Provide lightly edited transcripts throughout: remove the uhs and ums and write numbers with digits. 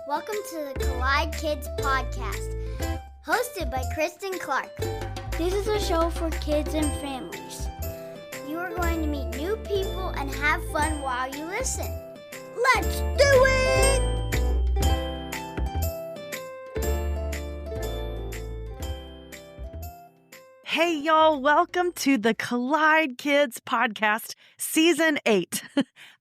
Welcome to the Collide Kids podcast, hosted by Christen Clark. This is a show for kids and families. You are going to meet new people and have fun while you listen. Let's do it! Hey, y'all. Welcome to the Collide Kids podcast, Season 8.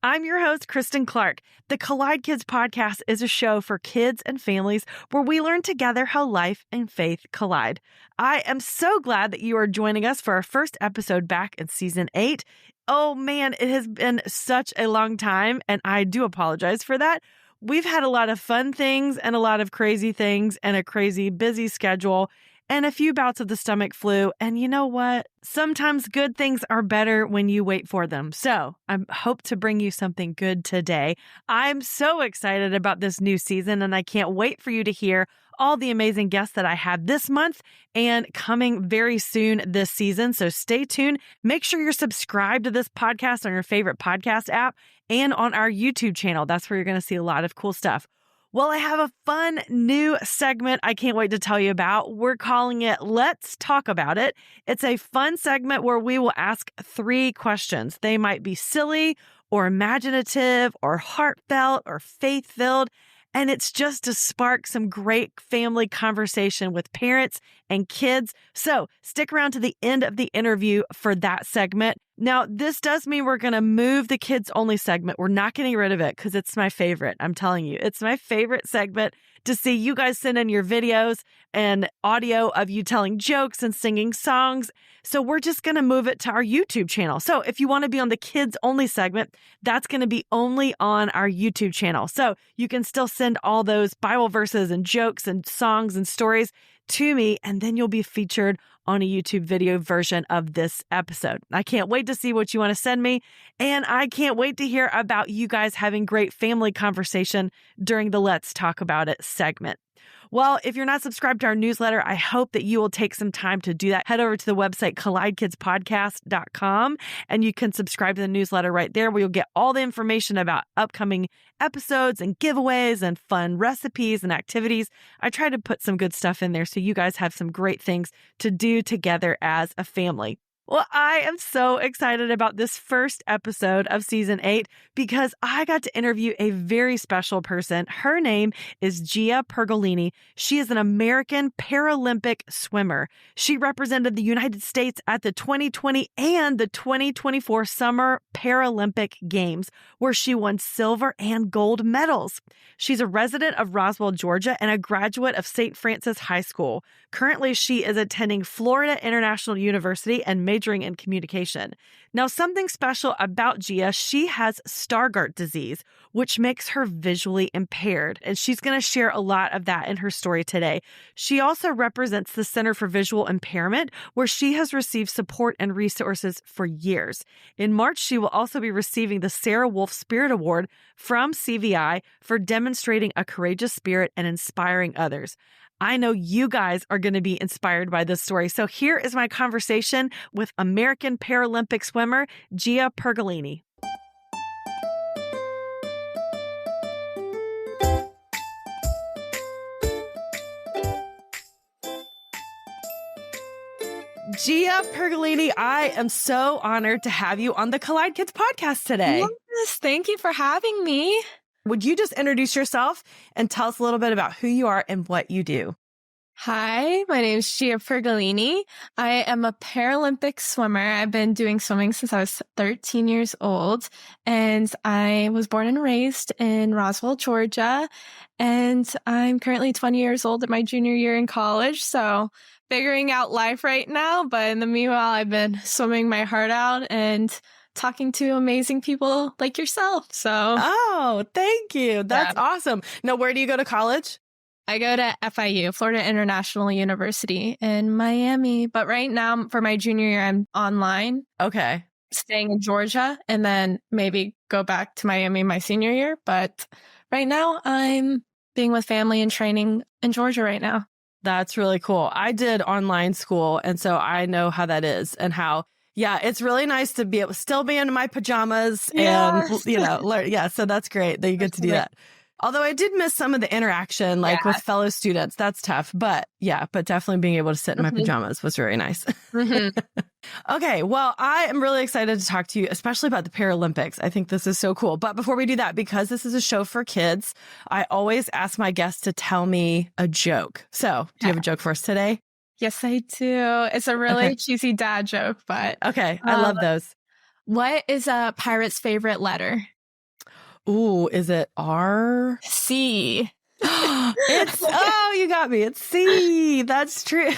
I'm your host, Christen Clark. The Collide Kids podcast is a show for kids and families where we learn together how life and faith collide. I am so glad that you are joining us for our first episode back in Season 8. Oh, man, it has been such a long time, and I do apologize for that. We've had a lot of fun things and a lot of crazy things and a crazy busy schedule and a few bouts of the stomach flu. And you know what? Sometimes good things are better when you wait for them. So I hope to bring you something good today. I'm so excited about this new season, and I can't wait for you to hear all the amazing guests that I have this month and coming very soon this season. So stay tuned. Make sure you're subscribed to this podcast on your favorite podcast app and on our YouTube channel. That's where you're going to see a lot of cool stuff. Well, I have a fun new segment I can't wait to tell you about. We're calling it Let's Talk About It. It's a fun segment where we will ask 3 questions. They might be silly or imaginative or heartfelt or faith-filled. And it's just to spark some great family conversation with parents and kids. So stick around to the end of the interview for that segment. Now, this does mean we're going to move the kids only segment. We're not getting rid of it because it's my favorite. I'm telling you, it's my favorite segment to see you guys send in your videos and audio of you telling jokes and singing songs. So we're just going to move it to our YouTube channel. So if you want to be on the kids only segment, that's going to be only on our YouTube channel. So you can still send all those Bible verses and jokes and songs and stories to me, and then you'll be featured on a YouTube video version of this episode. I can't wait to see what you want to send me, and I can't wait to hear about you guys having great family conversation during the Let's Talk About It segment. Well, if you're not subscribed to our newsletter, I hope that you will take some time to do that. Head over to the website, collidekidspodcast.com, and you can subscribe to the newsletter right there where you'll get all the information about upcoming episodes and giveaways and fun recipes and activities. I try to put some good stuff in there so you guys have some great things to do together as a family. Well, I am so excited about this first episode of Season 8 because I got to interview a very special person. Her name is Gia Pergolini. She is an American Paralympic swimmer. She represented the United States at the 2020 and the 2024 Summer Paralympic Games, where she won silver and gold medals. She's a resident of Roswell, Georgia, and a graduate of St. Francis High School. Currently, she is attending Florida International University and majoring in communication. Now, something special about Gia, she has Stargardt disease, which makes her visually impaired. And she's going to share a lot of that in her story today. She also represents the Center for Visual Impairment, where she has received support and resources for years. In March, she will also be receiving the Sarah Wolf Spirit Award from CVI for demonstrating a courageous spirit and inspiring others. I know you guys are going to be inspired by this story. So here is my conversation with American Paralympic swimmer Gia Pergolini. Gia Pergolini, I am so honored to have you on the Collide Kids podcast today. Yes, thank you for having me. Would you just introduce yourself and tell us a little bit about who you are and what you do? Hi, my name is Gia Pergolini. I am a Paralympic swimmer. I've been doing swimming since I was 13 years old, and I was born and raised in Roswell, Georgia, and I'm currently 20 years old at my junior year in college, so figuring out life right now, but in the meanwhile, I've been swimming my heart out and talking to amazing people like yourself. Oh, thank you. That's awesome. Now, where do you go to college? I go to FIU, Florida International University in Miami. But right now, for my junior year, I'm online. Okay. Staying in Georgia and then maybe go back to Miami my senior year. But right now, I'm being with family and training in Georgia right now. That's really cool. I did online school, and so I know how that is and how Yeah, it's really nice to be able to still be in my pajamas and, learn. Yeah, so that's great that you get to do that. Although I did miss some of the interaction, like with fellow students. That's tough. But definitely being able to sit in my pajamas was very nice. Okay. Well, I am really excited to talk to you, especially about the Paralympics. I think this is so cool. But before we do that, because this is a show for kids, I always ask my guests to tell me a joke. So do you have a joke for us today? Yes, I do. It's a really cheesy dad joke, but okay. I love those. What is a pirate's favorite letter? Ooh, is it R? C. You got me. It's C. That's true.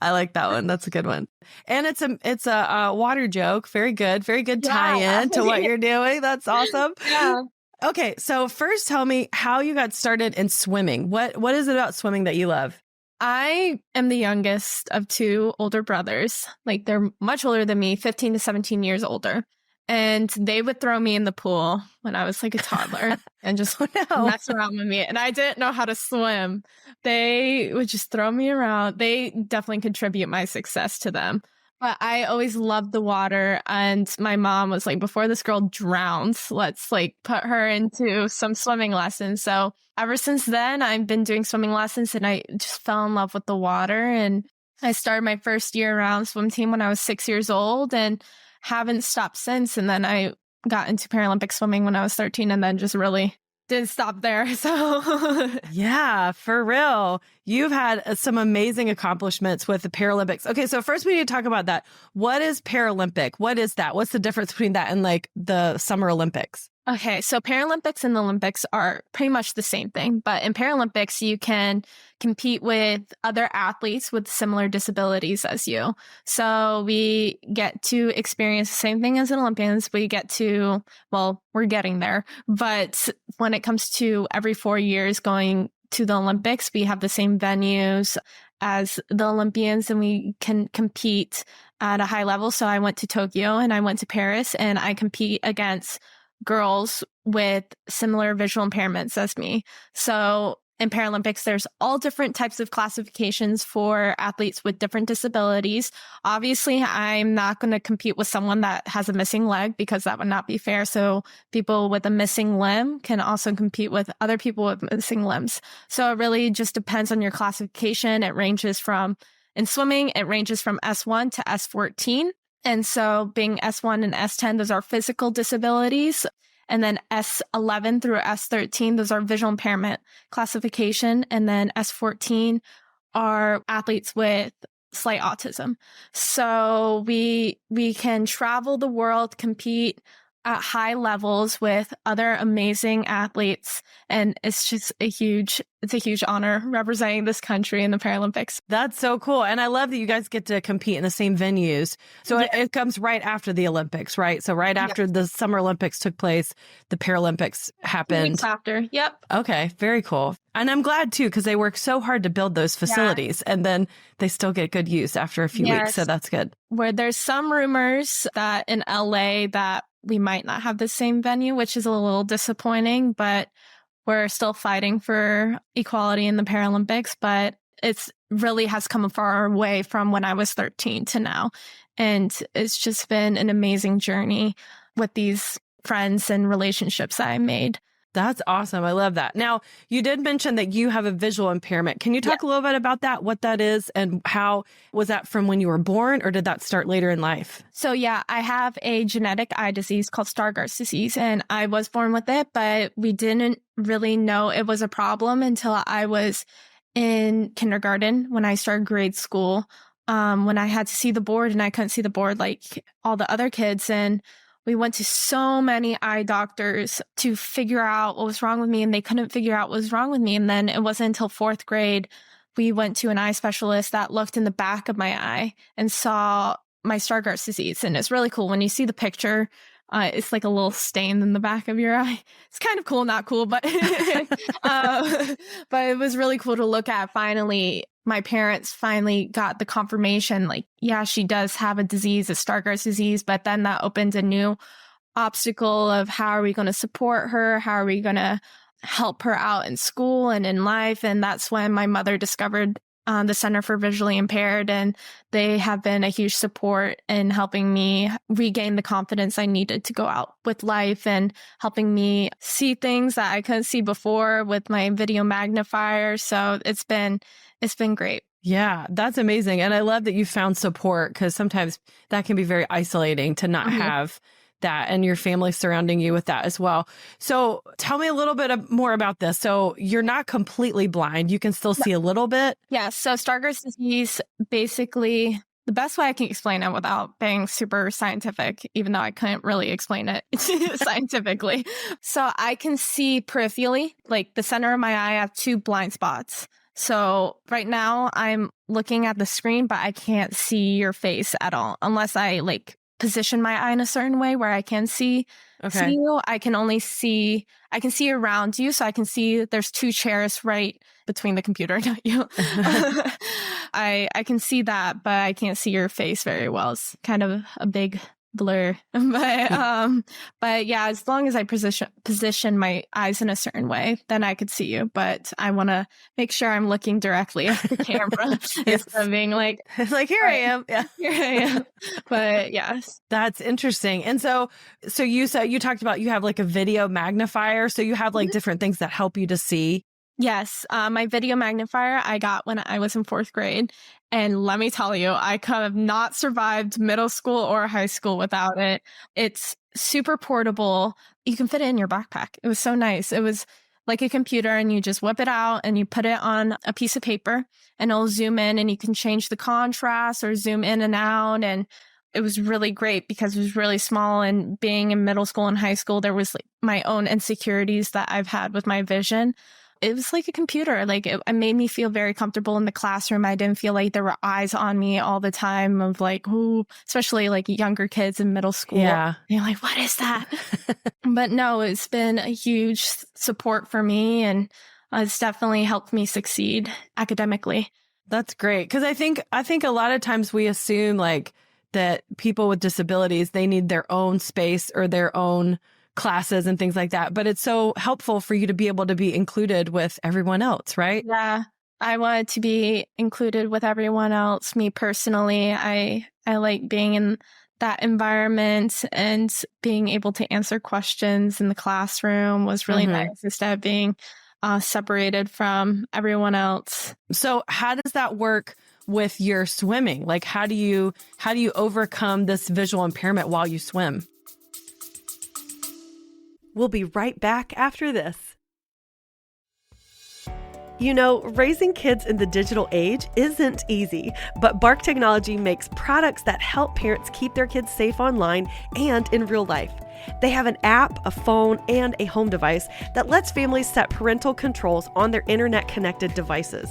I like that one. That's a good one. And it's a water joke. Very good. Very good tie-in to what you're doing. That's awesome. Yeah. Okay. So first tell me how you got started in swimming. What is it about swimming that you love? I am the youngest of two older brothers. Like they're much older than me, 15 to 17 years older. And they would throw me in the pool when I was like a toddler and just mess around with me. And I didn't know how to swim. They would just throw me around. They definitely contribute my success to them. But I always loved the water. And my mom was like, before this girl drowns, let's like put her into some swimming lessons. So ever since then, I've been doing swimming lessons and I just fell in love with the water. And I started my first year-round swim team when I was 6 years old and haven't stopped since. And then I got into Paralympic swimming when I was 13 and then just really didn't stop there. So yeah, for real. You've had some amazing accomplishments with the Paralympics. Okay, so first we need to talk about that. What is Paralympic? What is that? What's the difference between that and like the Summer Olympics? Okay, so Paralympics and the Olympics are pretty much the same thing. But in Paralympics, you can compete with other athletes with similar disabilities as you. So we get to experience the same thing as Olympians. We get to, well, we're getting there. But when it comes to every 4 years going to the Olympics, we have the same venues as the Olympians and we can compete at a high level. So I went to Tokyo and I went to Paris and I compete against girls with similar visual impairments as me. So in Paralympics, there's all different types of classifications for athletes with different disabilities. Obviously, I'm not going to compete with someone that has a missing leg because that would not be fair. So people with a missing limb can also compete with other people with missing limbs. So it really just depends on your classification. It ranges from, in swimming, it ranges from S1 to S14. And so being S1 and S10, those are physical disabilities. And then S11 through S13, those are visual impairment classification. And then S14 are athletes with slight autism. So we can travel the world, compete at high levels with other amazing athletes. And it's just a huge honor representing this country in the Paralympics. That's so cool. And I love that you guys get to compete in the same venues. So it comes right after the Olympics, right? So right after the Summer Olympics took place, the Paralympics happened. 2 weeks after. Yep. Okay. Very cool. And I'm glad too, because they work so hard to build those facilities and then they still get good use after a few weeks. So that's good. Where there's some rumors that in LA that we might not have the same venue, which is a little disappointing, but we're still fighting for equality in the Paralympics. But it's really has come a far way from when I was 13 to now. And it's just been an amazing journey with these friends and relationships that I made. That's awesome. I love that. Now, you did mention that you have a visual impairment. Can you talk a little bit about that, what that is, and how was that from when you were born, or did that start later in life? So I have a genetic eye disease called Stargardt's disease, and I was born with it, but we didn't really know it was a problem until I was in kindergarten when I started grade school, when I had to see the board and I couldn't see the board like all the other kids. And we went to so many eye doctors to figure out what was wrong with me, and they couldn't figure out what was wrong with me. And then it wasn't until 4th grade, we went to an eye specialist that looked in the back of my eye and saw my Stargardt's disease. And it's really cool. When you see the picture, it's like a little stain in the back of your eye. It's kind of cool, not cool, but but it was really cool to look at. Finally, my parents finally got the confirmation, like, yeah, she does have a disease, a Stargardt's disease. But then that opened a new obstacle of how are we going to support her? How are we going to help her out in school and in life? And that's when my mother discovered the Center for Visually Impaired, and they have been a huge support in helping me regain the confidence I needed to go out with life and helping me see things that I couldn't see before with my video magnifier. So it's been great. Yeah, that's amazing. And I love that you found support, because sometimes that can be very isolating to not have that and your family surrounding you with that as well. So tell me a little bit more about this. So you're not completely blind. You can still see a little bit. Yeah. So Stargardt's disease, basically, the best way I can explain it without being super scientific, even though I couldn't really explain it scientifically. So I can see peripherally, like the center of my eye, I have 2 blind spots. So right now I'm looking at the screen, but I can't see your face at all unless I position my eye in a certain way where I can see you. I can see around you. So I can see there's 2 chairs right between the computer, not you. I can see that, but I can't see your face very well. It's kind of a big blur. But yeah, as long as I position my eyes in a certain way, then I could see you. But I want to make sure I'm looking directly at the camera instead of being like here I am. Yeah. Here I am. But yes. That's interesting. And so you said, you talked about you have like a video magnifier. So you have like different things that help you to see. Yes. My video magnifier I got when I was in 4th grade. And let me tell you, I could have not survived middle school or high school without it. It's super portable. You can fit it in your backpack. It was so nice. It was like a computer, and you just whip it out and you put it on a piece of paper, and it'll zoom in, and you can change the contrast or zoom in and out. And it was really great because it was really small. And being in middle school and high school, there was my own insecurities that I've had with my vision. It was like a computer. It made me feel very comfortable in the classroom. I didn't feel like there were eyes on me all the time of especially younger kids in middle school. Yeah. You're like, what is that? But no, it's been a huge support for me, and it's definitely helped me succeed academically. That's great. Because I think a lot of times we assume that people with disabilities, they need their own space or their own classes and things like that. But it's so helpful for you to be able to be included with everyone else, right? Yeah. I wanted to be included with everyone else. Me personally, I like being in that environment, and being able to answer questions in the classroom was really nice instead of being separated from everyone else. So how does that work with your swimming? How do you overcome this visual impairment while you swim? We'll be right back after this. You know, raising kids in the digital age isn't easy, but Bark Technology makes products that help parents keep their kids safe online and in real life. They have an app, a phone, and a home device that lets families set parental controls on their internet-connected devices.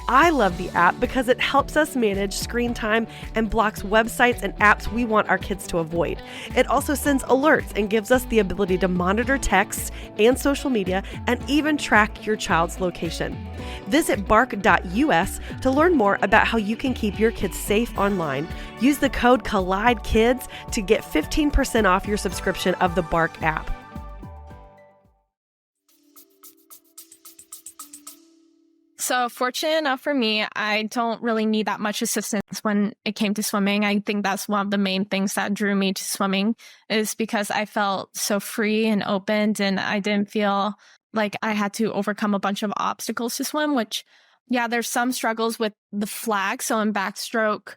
I love the app because it helps us manage screen time and blocks websites and apps we want our kids to avoid. It also sends alerts and gives us the ability to monitor texts and social media, and even track your child's location. Visit bark.us to learn more about how you can keep your kids safe online. Use the code COLLIDEKIDS to get 15% off your subscription of the Bark app. So fortunate enough for me, I don't really need that much assistance when it came to swimming. I think that's one of the main things that drew me to swimming, is because I felt so free and opened, and I didn't feel like I had to overcome a bunch of obstacles to swim, which, yeah, there's some struggles with the flag. So in backstroke,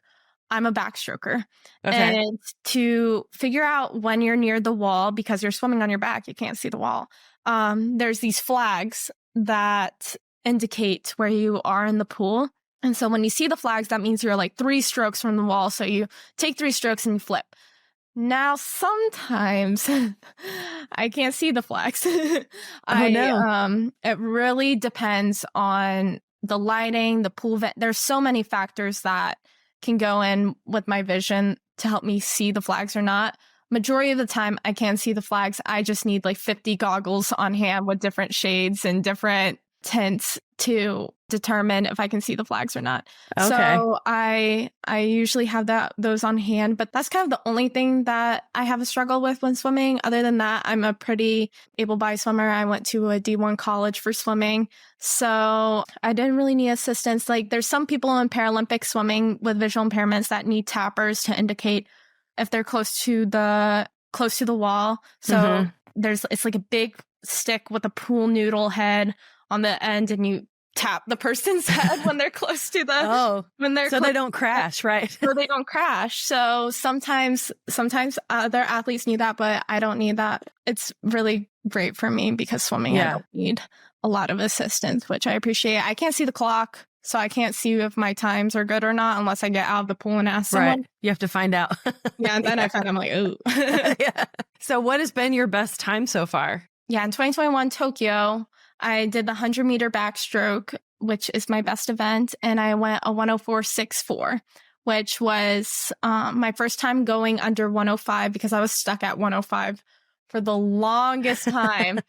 I'm a backstroker. Okay. And to figure out when you're near the wall, because you're swimming on your back, you can't see the wall. There's these flags that indicate where you are in the pool. And so when you see the flags, that means you're 3 strokes from the wall. So you take 3 strokes and you flip. Now, sometimes I can't see the flags. No. It really depends on the lighting, the pool vent. There's so many factors that can go in with my vision to help me see the flags or not. Majority of the time, I can see the flags. I just need 50 goggles on hand with different shades and different tints to determine if I can see the flags or not. Okay. So I usually have those on hand, but that's kind of the only thing that I have a struggle with when swimming. Other than that, I'm a pretty able-bodied swimmer. I went to a D1 college for swimming, so I didn't really need assistance. Like, there's some people in Paralympic swimming with visual impairments that need tappers to indicate if they're close to the wall. So it's like a big stick with a pool noodle head on the end, and you tap the person's head when they're close to the they don't crash, right? So they don't crash. So sometimes other athletes need that, but I don't need that. It's really great for me because swimming, I don't need a lot of assistance, which I appreciate. I can't see the clock, so I can't see if my times are good or not unless I get out of the pool and ask someone. Right. You have to find out. And then I find I'm like, ooh. So what has been your best time so far? Yeah, in 2021 Tokyo, I did the 100-meter backstroke, which is my best event, and I went a 104.64, which was my first time going under 105 because I was stuck at 105 for the longest time.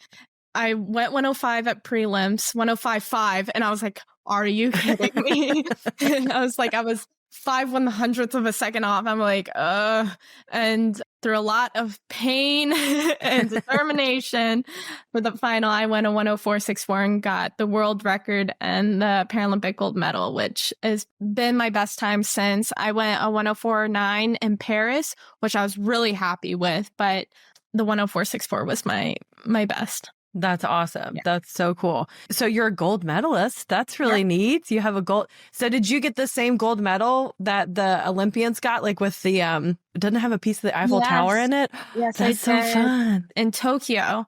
I went 105 at prelims, 105.5, and I was like, are you kidding me? And I was 5/100th of a second off. I'm like, and through a lot of pain and determination for the final, I went a 104.64 and got the world record and the Paralympic gold medal, which has been my best time since. I went a 104.9 in Paris, which I was really happy with, but the 104.64 was my best. That's awesome. Yeah. That's so cool. So you're a gold medalist. That's really neat. You have a gold. So did you get the same gold medal that the Olympians got, like with the, doesn't it have a piece of the Eiffel Tower in it? Yes, that's so fun. In Tokyo,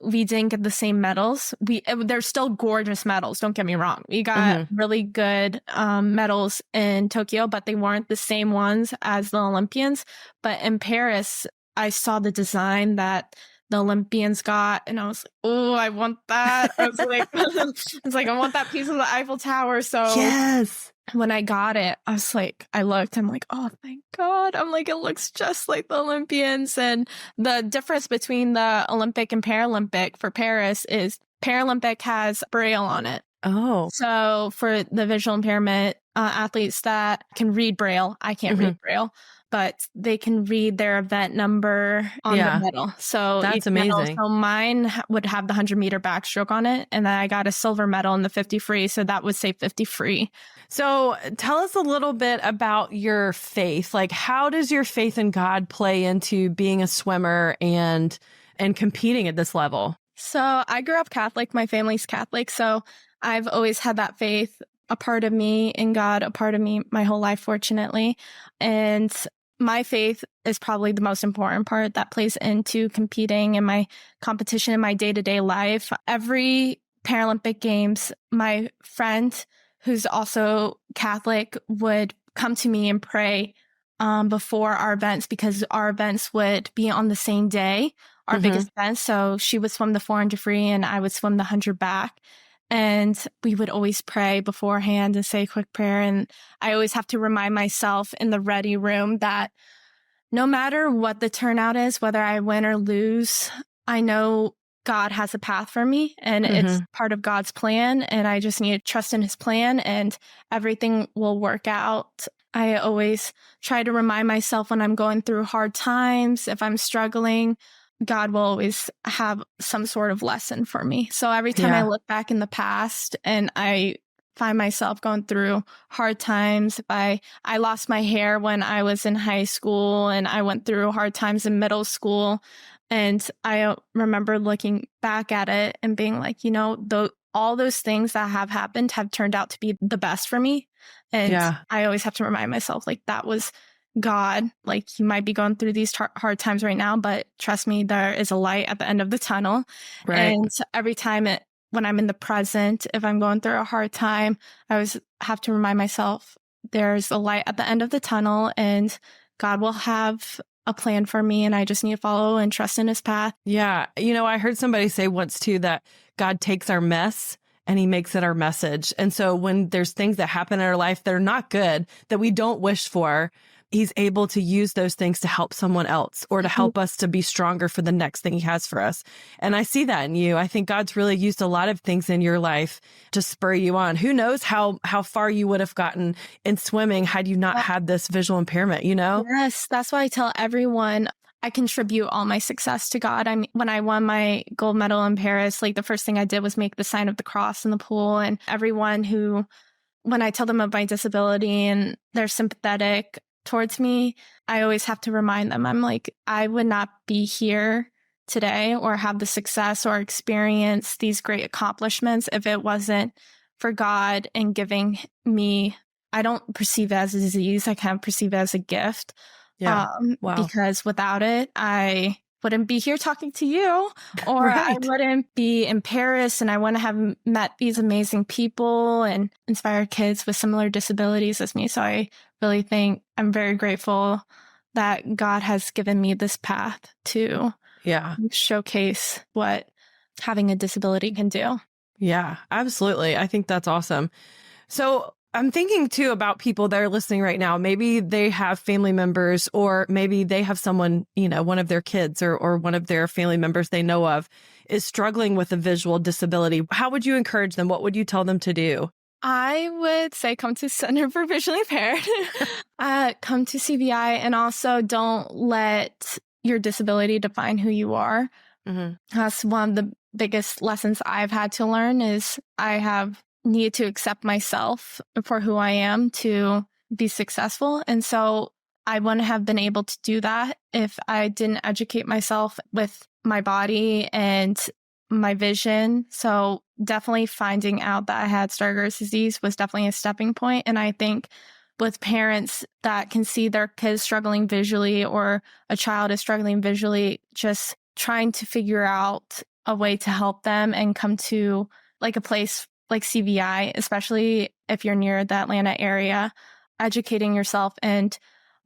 we didn't get the same medals. They're still gorgeous medals. Don't get me wrong. We got really good medals in Tokyo, but they weren't the same ones as the Olympians. But in Paris, I saw the design that the Olympians got, and I was like, oh, I want that. I was like, I want that piece of the Eiffel Tower. So yes, when I got it, I was like, I'm like, oh, thank God. I'm like, it looks just like the Olympians. And the difference between the Olympic and Paralympic for Paris is Paralympic has Braille on it. Oh. So for the visual impairment athletes that can read Braille, I can't read Braille, but they can read their event number on the medal. So that's amazing. So mine would have the 100-meter backstroke on it. And then I got a silver medal in the 50 free. So that would say 50 free. So tell us a little bit about your faith. Like, how does your faith in God play into being a swimmer and competing at this level? So I grew up Catholic. My family's Catholic. So I've always had that faith, a part of me in God, a part of me my whole life, fortunately. And my faith is probably the most important part that plays into competing in my competition in my day-to-day life. Every Paralympic Games, my friend who's also Catholic would come to me and pray before our events, because our events would be on the same day, our biggest events. So she would swim the 400 free and I would swim the 100 back. And we would always pray beforehand and say a quick prayer. And I always have to remind myself in the ready room that no matter what the turnout is, whether I win or lose, I know God has a path for me and it's part of God's plan. And I just need to trust in his plan and everything will work out. I always try to remind myself when I'm going through hard times, if I'm struggling, God will always have some sort of lesson for me. So every time I look back in the past and I find myself going through hard times, I lost my hair when I was in high school and I went through hard times in middle school. And I remember looking back at it and being like, all those things that have happened have turned out to be the best for me. And I always have to remind myself, like, that was God. Like, you might be going through these hard times right now, but trust me, there is a light at the end of the tunnel. Right. And every time when I'm in the present, if I'm going through a hard time, I always have to remind myself there's a light at the end of the tunnel and God will have a plan for me and I just need to follow and trust in his path. Yeah. I heard somebody say once too that God takes our mess and he makes it our message. And so when there's things that happen in our life that are not good, that we don't wish for, he's able to use those things to help someone else or to help us to be stronger for the next thing he has for us. And I see that in you. I think God's really used a lot of things in your life to spur you on. Who knows how far you would have gotten in swimming had you not had this visual impairment, you know? Yes, that's why I tell everyone I contribute all my success to God. When I won my gold medal in Paris, like the first thing I did was make the sign of the cross in the pool. And everyone when I tell them of my disability and they're sympathetic towards me, I always have to remind them, I'm like, I would not be here today or have the success or experience these great accomplishments if it wasn't for God and giving me, I don't perceive it as a disease, I kind of perceive it as a gift. Yeah. Wow. Because without it, I wouldn't be here talking to you, or Right. I wouldn't be in Paris, and I wouldn't have met these amazing people and inspired kids with similar disabilities as me. So I really think I'm very grateful that God has given me this path to showcase what having a disability can do. Yeah, absolutely. I think that's awesome. So I'm thinking too about people that are listening right now. Maybe they have family members, or maybe they have someone, one of their kids or one of their family members they know of is struggling with a visual disability. How would you encourage them? What would you tell them to do? I would say come to Center for Visually Impaired, come to CVI, and also don't let your disability define who you are. Mm-hmm. That's one of the biggest lessons I've had to learn is I have needed to accept myself for who I am to be successful. And so I wouldn't have been able to do that if I didn't educate myself with my body and my vision. So definitely finding out that I had Stargardt's disease was definitely a stepping point. And I think with parents that can see their kids struggling visually or a child is struggling visually, just trying to figure out a way to help them and come to like a place like CVI, especially if you're near the Atlanta area, educating yourself and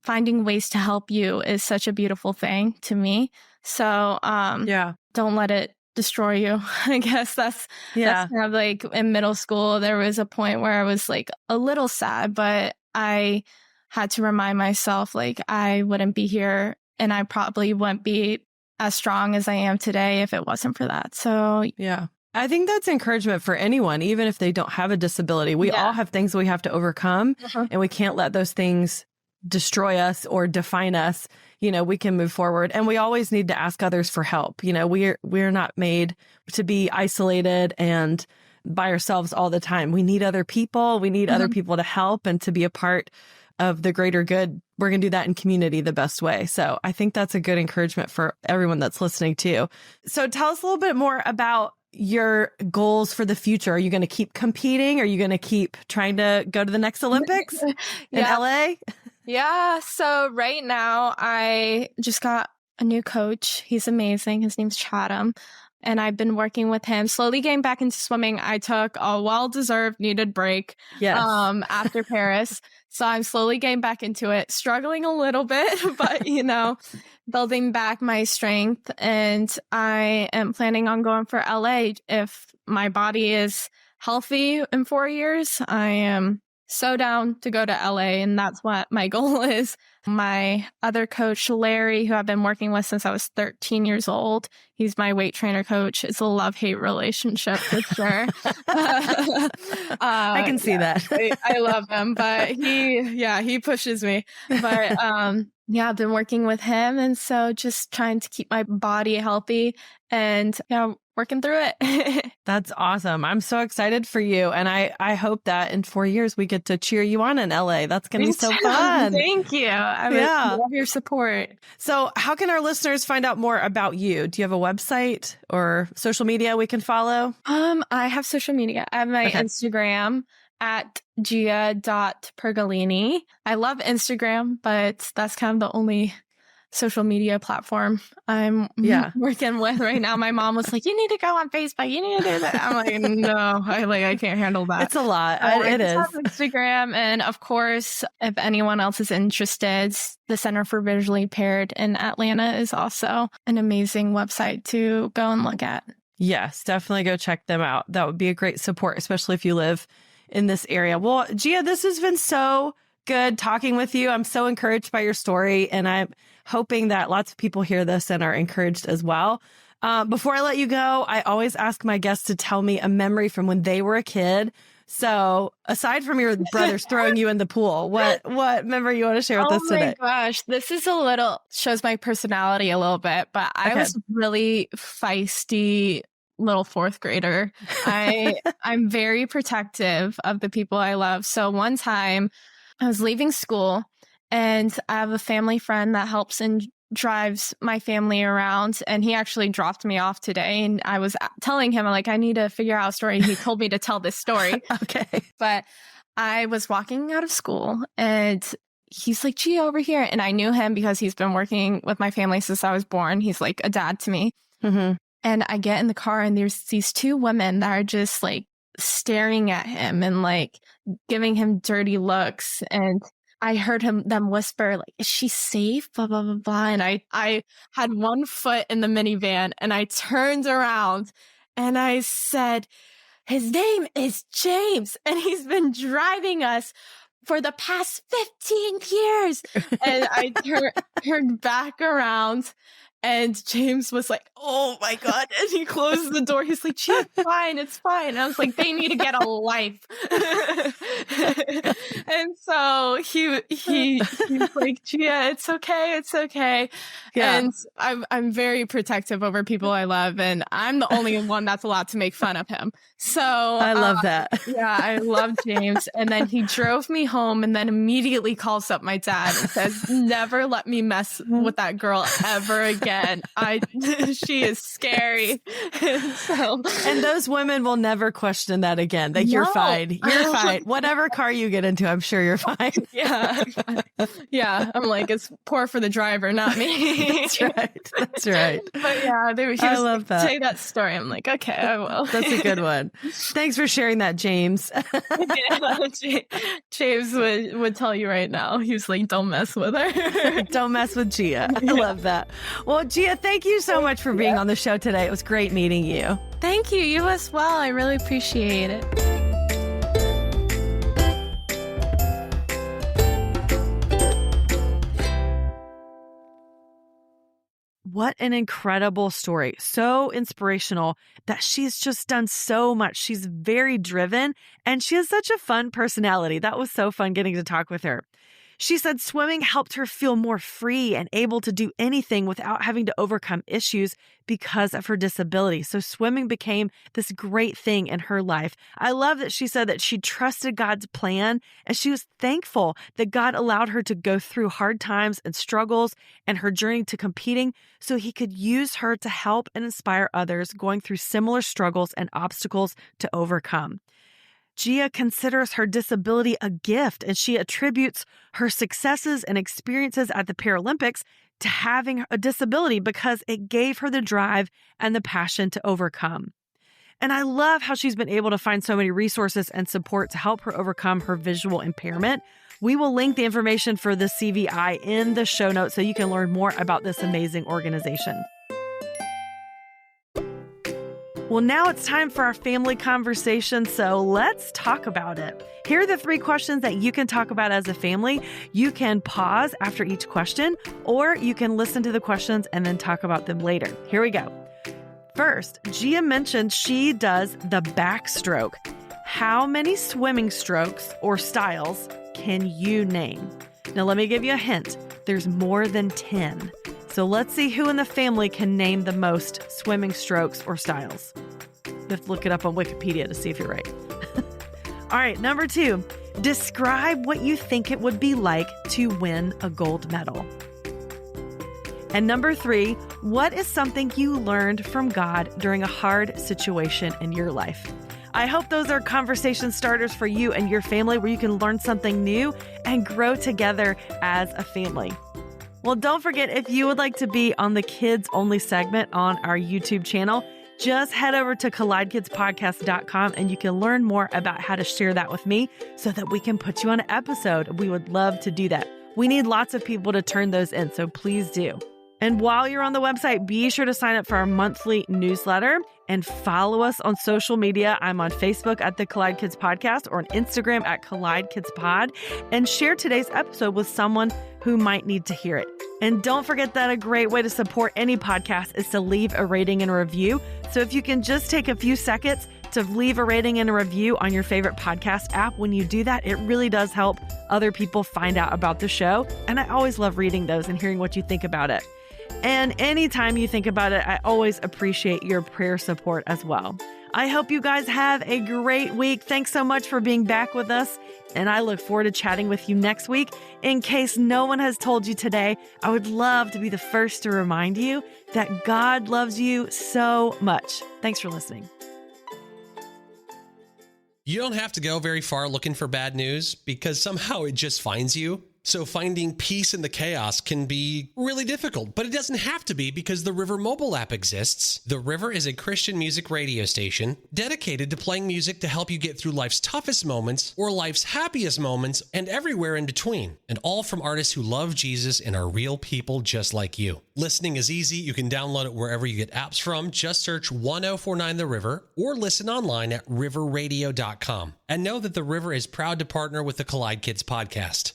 finding ways to help you is such a beautiful thing to me. So don't let it destroy you. I guess that's kind of like in middle school, there was a point where I was like a little sad, but I had to remind myself like I wouldn't be here and I probably wouldn't be as strong as I am today if it wasn't for that. So yeah. I think that's encouragement for anyone, even if they don't have a disability. We all have things we have to overcome, and we can't let those things destroy us or define us. We can move forward, and we always need to ask others for help. We're not made to be isolated and by ourselves all the time. We need other people. We need other people to help and to be a part of the greater good. We're going to do that in community the best way. So I think that's a good encouragement for everyone that's listening too. So tell us a little bit more about your goals for the future. Are you going to keep competing? Are you going to keep trying to go to the next Olympics in LA? Yeah. So right now I just got a new coach. He's amazing. His name's Chatham. And I've been working with him, slowly getting back into swimming. I took a well-deserved needed break after Paris. So I'm slowly getting back into it, struggling a little bit, but, building back my strength. And I am planning on going for LA. If my body is healthy in 4 years, I am so down to go to LA. And that's what my goal is. My other coach, Larry, who I've been working with since I was 13 years old, he's my weight trainer coach. It's a love-hate relationship for sure. I can see that. I love him, but he pushes me. But I've been working with him. And so just trying to keep my body healthy and working through it. That's awesome. I'm so excited for you. And I hope that in 4 years we get to cheer you on in LA. That's going to be so fun. Thank you. I love your support. So how can our listeners find out more about you? Do you have a website or social media we can follow? I have social media. I have my Instagram at Gia.Pergolini. I love Instagram, but that's kind of the only social media platform I'm working with right now. My mom was like, you need to go on Facebook. You need to do that. I'm like, no, I can't handle that. It's a lot. It is. Instagram. And of course, if anyone else is interested, the Center for Visually Impaired in Atlanta is also an amazing website to go and look at. Yes, definitely go check them out. That would be a great support, especially if you live in this area. Well, Gia, this has been so good talking with you. I'm so encouraged by your story, and I'm hoping that lots of people hear this and are encouraged as well. Before I let you go, I always ask my guests to tell me a memory from when they were a kid. So aside from your brothers throwing you in the pool, what memory you want to share with us today? Oh my gosh, this is shows my personality a little bit, but I was really feisty little fourth grader. I'm very protective of the people I love. So one time I was leaving school and I have a family friend that helps and drives my family around, and he actually dropped me off today, and I was telling him, I need to figure out a story, and he told me to tell this story. Okay. But I was walking out of school and he's like, Gia, over here. And I knew him because he's been working with my family since I was born. He's like a dad to me. Mm-hmm. And I get in the car and there's these two women that are just like staring at him and like giving him dirty looks. And I heard them whisper, like, is she safe? Blah, blah, blah, blah. And I had one foot in the minivan and I turned around and I said, his name is James and he's been driving us for the past 15 years. And I turned back around and James was like, oh my God. And he closed the door. He's like, Gia, it's fine. And I was like, they need to get a life. And so he's like, Gia, it's okay. Yeah. And I'm very protective over people I love. And I'm the only one that's allowed to make fun of him. So I love that. Yeah, I love James. And then he drove me home and then immediately calls up my dad and says, never let me mess with that girl ever again. She is scary. And those women will never question that again. Like, you're fine. You're fine. Whatever car you get into, I'm sure you're fine. Yeah. Yeah. I'm like, it's poor for the driver, not me. That's right. But yeah, I love that. Say that story. I'm like, okay, I will. That's a good one. Thanks for sharing that, James. James would tell you right now. He's like, don't mess with her. Don't mess with Gia. I love that. Well, Gia, thank you so much for being on the show today. It was great meeting you. Thank you. You as well. I really appreciate it. What an incredible story. So inspirational that she's just done so much. She's very driven and she has such a fun personality. That was so fun getting to talk with her. She said swimming helped her feel more free and able to do anything without having to overcome issues because of her disability. So swimming became this great thing in her life. I love that she said that she trusted God's plan and she was thankful that God allowed her to go through hard times and struggles and her journey to competing so he could use her to help and inspire others going through similar struggles and obstacles to overcome. Gia considers her disability a gift, and she attributes her successes and experiences at the Paralympics to having a disability because it gave her the drive and the passion to overcome. And I love how she's been able to find so many resources and support to help her overcome her visual impairment. We will link the information for the CVI in the show notes so you can learn more about this amazing organization. Well, now it's time for our family conversation, so let's talk about it. Here are the 3 questions that you can talk about as a family. You can pause after each question, or you can listen to the questions and then talk about them later. Here we go. First, Gia mentioned she does the backstroke. How many swimming strokes or styles can you name? Now, let me give you a hint. There's more than 10. So let's see who in the family can name the most swimming strokes or styles. You have to look it up on Wikipedia to see if you're right. All right, number 2, describe what you think it would be like to win a gold medal. And number 3, what is something you learned from God during a hard situation in your life? I hope those are conversation starters for you and your family where you can learn something new and grow together as a family. Well, don't forget, if you would like to be on the Kids Only segment on our YouTube channel, just head over to collidekidspodcast.com and you can learn more about how to share that with me so that we can put you on an episode. We would love to do that. We need lots of people to turn those in, so please do. And while you're on the website, be sure to sign up for our monthly newsletter. and follow us on social media. I'm on Facebook at the Collide Kids Podcast or on Instagram at Collide Kids Pod, and share today's episode with someone who might need to hear it. And don't forget that a great way to support any podcast is to leave a rating and a review. So if you can just take a few seconds to leave a rating and a review on your favorite podcast app, when you do that, it really does help other people find out about the show. And I always love reading those and hearing what you think about it. And anytime you think about it, I always appreciate your prayer support as well. I hope you guys have a great week. Thanks so much for being back with us. And I look forward to chatting with you next week. In case no one has told you today, I would love to be the first to remind you that God loves you so much. Thanks for listening. You don't have to go very far looking for bad news because somehow it just finds you. So finding peace in the chaos can be really difficult, but it doesn't have to be because the River mobile app exists. The River is a Christian music radio station dedicated to playing music to help you get through life's toughest moments or life's happiest moments and everywhere in between. And all from artists who love Jesus and are real people just like you. Listening is easy. You can download it wherever you get apps from. Just search 1049 The River or listen online at riverradio.com. And know that The River is proud to partner with the Collide Kids Podcast.